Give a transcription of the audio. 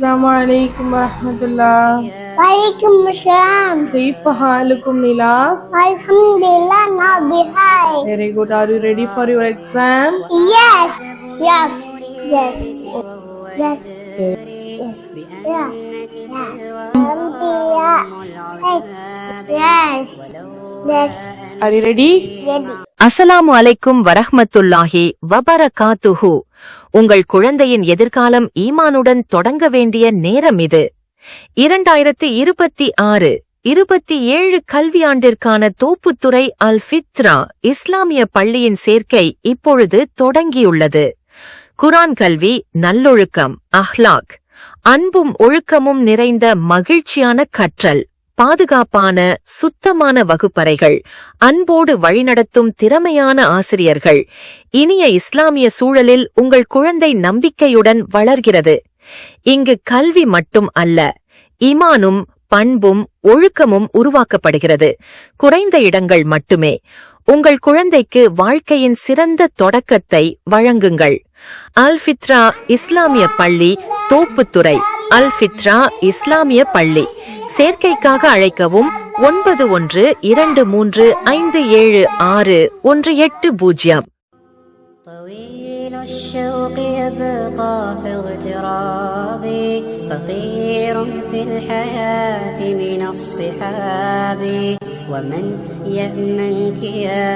अस्सलामुअलैकुम वरहमतुल्लाह। वालेकुम अस्सलाम। كيف حالكم نيلا? Alhamdulillah, now behind. Very good. Are you ready for your exam? Yes. Yes. Yes. Yes. Okay. Yes. Yes. Alhamdulillah. Yes. Yes. Are you ready? Ready. அஸ்ஸலாமு அலைக்கும் வரஹ்மத்துல்லாஹி வபரகாத்துஹு. உங்கள் குழந்தையின் எதிர்காலம் ஈமானுடன் தொடங்க வேண்டிய நேரம் இது. 2026-27 கல்வியாண்டிற்கான தோப்புத்துறை அல் ஃபித்ரா இஸ்லாமிய பள்ளியின் சேர்க்கை இப்பொழுது தொடங்கியுள்ளது. குர்ஆன் கல்வி, நல்லொழுக்கம், அஹ்லாக், அன்பும் ஒழுக்கமும் நிறைந்த மகிழ்ச்சியான கற்றல், பாதுகாப்பான சுத்தமான வகுப்பறைகள், அன்போடு வழிநடத்தும் திறமையான ஆசிரியர்கள், இனிய இஸ்லாமிய சூழலில் உங்கள் குழந்தை நம்பிக்கையுடன் வளர்கிறது. இங்கு கல்வி மட்டும் அல்ல, ஈமானும் பண்பும் ஒழுக்கமும் உருவாக்கப்படுகிறது. குறைந்த இடங்கள் மட்டுமே. உங்கள் குழந்தைக்கு வாழ்க்கையின் சிறந்த தொடக்கத்தை வழங்குங்கள். அல் ஃபித்ரா இஸ்லாமிய பள்ளி, தோப்புத்துறை. அல் ஃபித்ரா இஸ்லாமிய பள்ளி. சேர்க்கைக்காக அழைக்கவும் 9123576180. طويل الشوق يبقى في اغتراب خطير في الحياة من الصحاب ومن يأمنك يا